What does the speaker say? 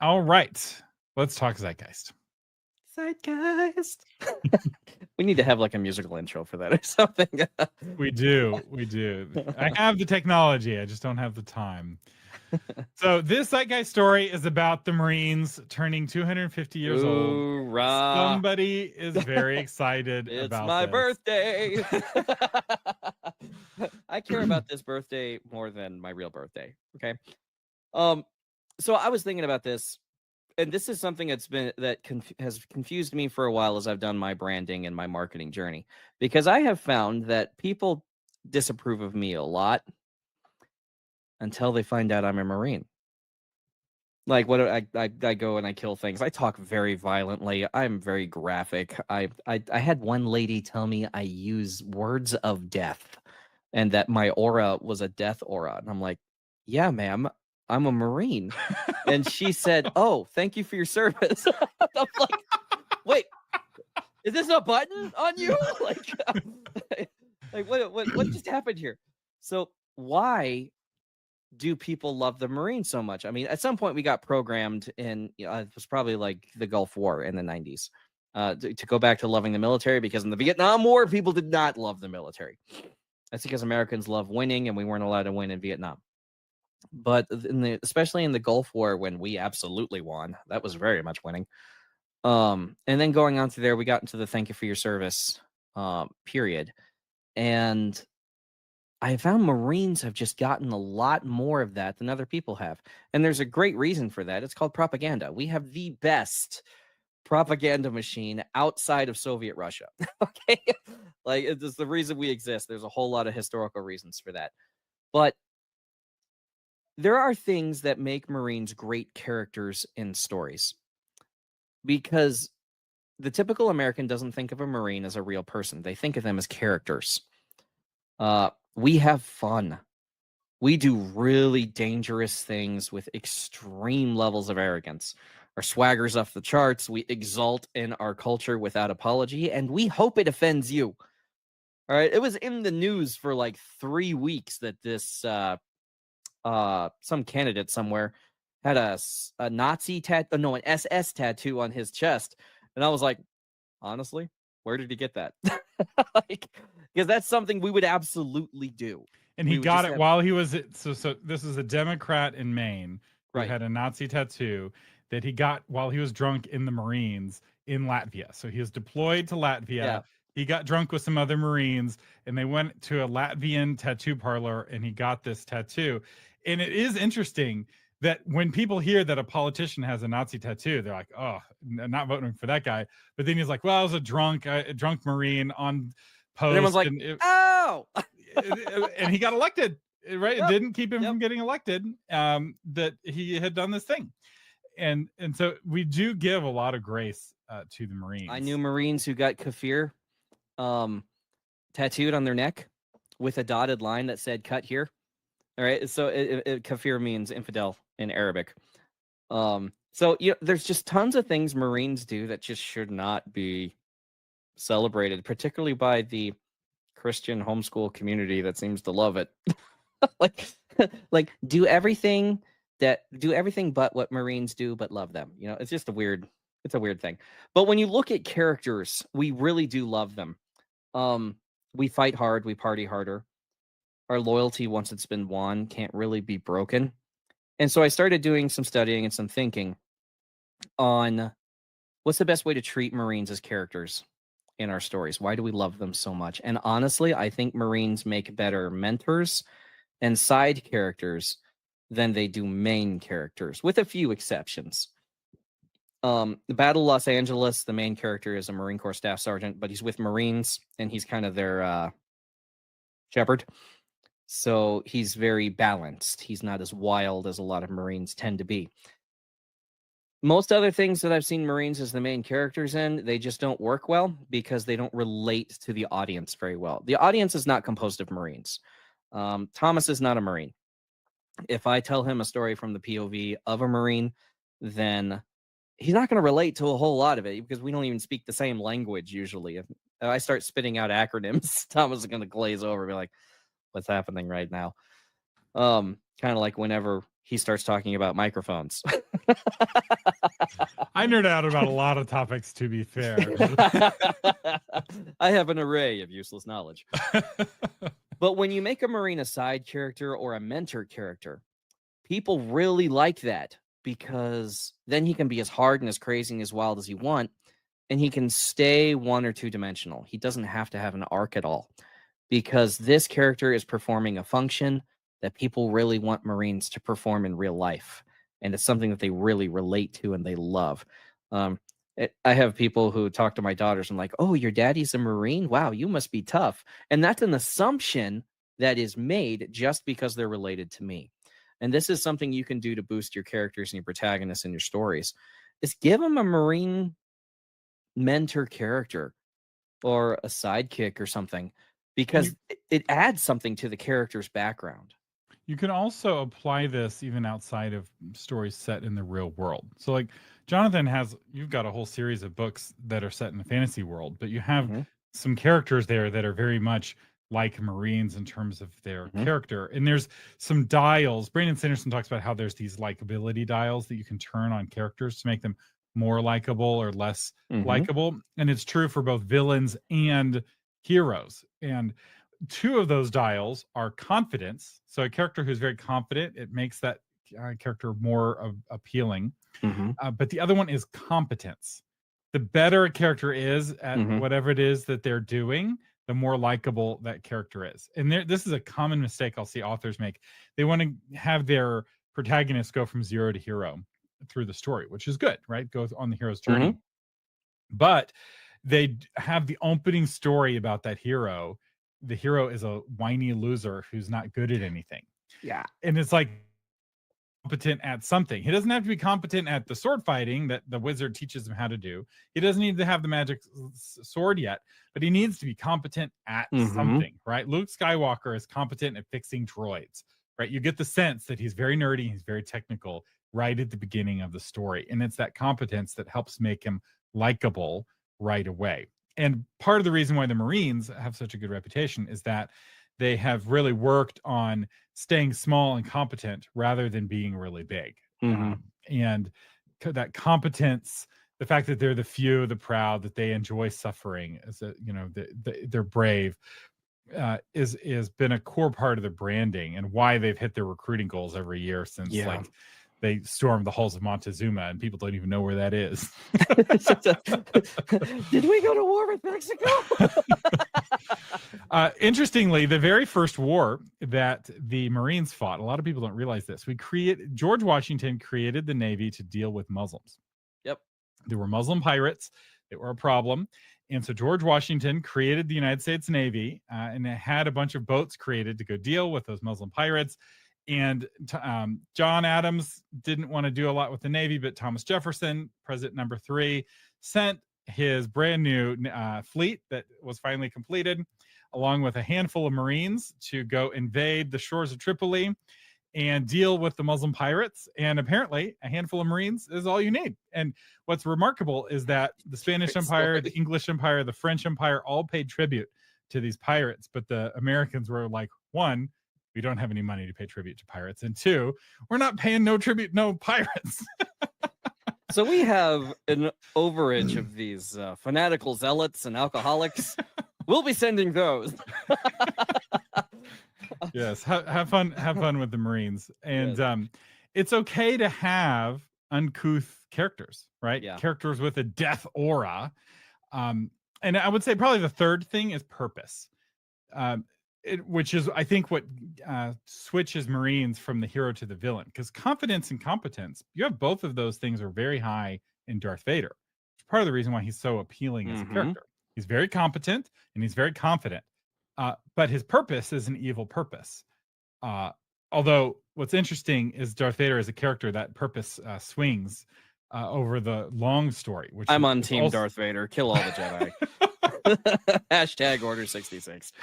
All right. Let's talk Zeitgeist. Zeitgeist. We need to have like a musical intro for that or something. We do. We do. I have the technology. I just don't have the time. So this Zeitgeist story is about the Marines turning 250 years old. Hoorah. Somebody is very excited It's about my this. birthday. I care about this birthday more than my real birthday. Okay. So I was thinking about this, and this is something has confused me for a while as I've done my branding and my marketing journey, because I have found that people disapprove of me a lot until they find out I'm a Marine. Like, what I go and I kill things. I talk very violently. I'm very graphic. I had one lady tell me I use words of death and that my aura was a death aura. And I'm like, yeah, ma'am, I'm a Marine. And she said, oh, thank you for your service. I'm like, wait, is this a button on you? Like what just happened here? So why do people love the Marines so much? I mean, at some point we got programmed in, it was probably like the Gulf War in the 90s, to go back to loving the military, because in the Vietnam War, people did not love the military. That's because Americans love winning and we weren't allowed to win in Vietnam. But especially in the Gulf War, when we absolutely won, that was very much winning. And then going on through there, we got into the thank you for your service period. And I found Marines have just gotten a lot more of that than other people have. And there's a great reason for that. It's called propaganda. We have the best propaganda machine outside of Soviet Russia. Okay. Like, it's the reason we exist. There's a whole lot of historical reasons for that. But there are things that make Marines great characters in stories, because the typical American doesn't think of a Marine as a real person. They think of them as characters. We have fun. We do really dangerous things with extreme levels of arrogance. Our swagger's off the charts. We exalt in our culture without apology, and we hope it offends you. All right. It was in the news for like 3 weeks that this some candidate somewhere had a Nazi tattoo, no, an SS tattoo on his chest, and I was like, honestly, where did he get that? Like, because that's something we would absolutely do. And he We would got just it have, while he was so this is a Democrat in Maine who right. had a Nazi tattoo that he got while he was drunk in the Marines in Latvia. So he was deployed to Latvia. Yeah. He got drunk with some other Marines and they went to a Latvian tattoo parlor and he got this tattoo. And it is interesting that when people hear that a politician has a Nazi tattoo, they're like, "Oh, I'm not voting for that guy." But then he's like, "Well, I was a drunk Marine on And everyone's post, like, oh, and he got elected. Right, it yep, didn't keep him yep. from getting elected. That he had done this thing, and so we do give a lot of grace to the Marines. I knew Marines who got kafir tattooed on their neck with a dotted line that said "cut here." All right, so kafir means infidel in Arabic. So there's just tons of things Marines do that just should not be celebrated, particularly by the Christian homeschool community that seems to love it. like, like do everything but what Marines do, but love them. It's just it's a weird thing. But when you look at characters, we really do love them. We fight hard, we party harder. Our loyalty, once it's been won, can't really be broken. And so I started doing some studying and some thinking on what's the best way to treat Marines as characters in our stories. Why do we love them so much? And honestly, I think Marines make better mentors and side characters than they do main characters, with a few exceptions. The Battle of Los Angeles, the main character is a Marine Corps staff sergeant, but he's with Marines and he's kind of their shepherd. So he's very balanced. He's not as wild as a lot of Marines tend to be. Most other things that I've seen Marines as the main characters in, they just don't work well because they don't relate to the audience very well. The audience is not composed of Marines. Thomas is not a Marine. If I tell him a story from the POV of a Marine, then he's not going to relate to a whole lot of it because we don't even speak the same language usually. If I start spitting out acronyms, Thomas is going to glaze over and be like, what's happening right now? Kind of like whenever he starts talking about microphones. I nerd out about a lot of topics, to be fair. I have an array of useless knowledge. But when you make a Marine a side character or a mentor character, people really like that, because then he can be as hard and as crazy and as wild as he want, and he can stay 1 or 2 dimensional. He doesn't have to have an arc at all, because this character is performing a function that people really want Marines to perform in real life. And it's something that they really relate to and they love. I have people who talk to my daughters and like, oh, your daddy's a Marine? Wow, you must be tough. And that's an assumption that is made just because they're related to me. And this is something you can do to boost your characters and your protagonists and your stories, is give them a Marine mentor character or a sidekick or something, because it adds something to the character's background. You can also apply this even outside of stories set in the real world. So like Jonathan you've got a whole series of books that are set in the fantasy world, but you have some characters there that are very much like Marines in terms of their character. And there's some dials. Brandon Sanderson talks about how there's these likability dials that you can turn on characters to make them more likable or less likable. And it's true for both villains and heroes. And 2 of those dials are confidence. So a character who's very confident, it makes that character more appealing. But the other one is competence. The better a character is at whatever it is that they're doing, the more likable that character is. And this is a common mistake I'll see authors make. They want to have their protagonist go from 0 to hero through the story, which is good, right? Goes on the hero's journey. But they have the opening story about that hero. The hero is a whiny loser who's not good at anything. Yeah. And it's like competent at something. He doesn't have to be competent at the sword fighting that the wizard teaches him how to do. He doesn't need to have the magic sword yet, but he needs to be competent at something, right? Luke Skywalker is competent at fixing droids, right? You get the sense that he's very nerdy, he's very technical right at the beginning of the story. And it's that competence that helps make him likable right away. And part of the reason why the Marines have such a good reputation is that they have really worked on staying small and competent rather than being really big. And that competence, the fact that they're the few, the proud, that they enjoy suffering, as a, they're brave, is been a core part of the branding and why they've hit their recruiting goals every year since like they stormed the halls of Montezuma, and people don't even know where that is. Did we go to war with Mexico? Interestingly, the very first war that the Marines fought, a lot of people don't realize this. George Washington created the Navy to deal with Muslims. Yep. There were Muslim pirates that were a problem. And so George Washington created the United States Navy, and it had a bunch of boats created to go deal with those Muslim pirates. And John Adams didn't want to do a lot with the Navy, but Thomas Jefferson, President number 3, sent his brand new fleet that was finally completed, along with a handful of Marines, to go invade the shores of Tripoli and deal with the Muslim pirates. And apparently a handful of Marines is all you need. And what's remarkable is that the Spanish Empire, the English Empire, the French Empire all paid tribute to these pirates. But the Americans were like, 1, we don't have any money to pay tribute to pirates. And 2, we're not paying no tribute, no pirates. So we have an overage of these fanatical zealots and alcoholics. We'll be sending those. Yes, have fun with the Marines. And it's okay to have uncouth characters, right? Yeah. Characters with a death aura. And I would say probably the third thing is purpose. Which is, I think, what switches Marines from the hero to the villain. Because confidence and competence, you have both of those things are very high in Darth Vader. It's part of the reason why he's so appealing as a character. He's very competent and he's very confident. But his purpose is an evil purpose. Although what's interesting is Darth Vader is a character that purpose swings over the long story. Which I'm on team Darth Vader. Kill all the Jedi. Hashtag Order 66.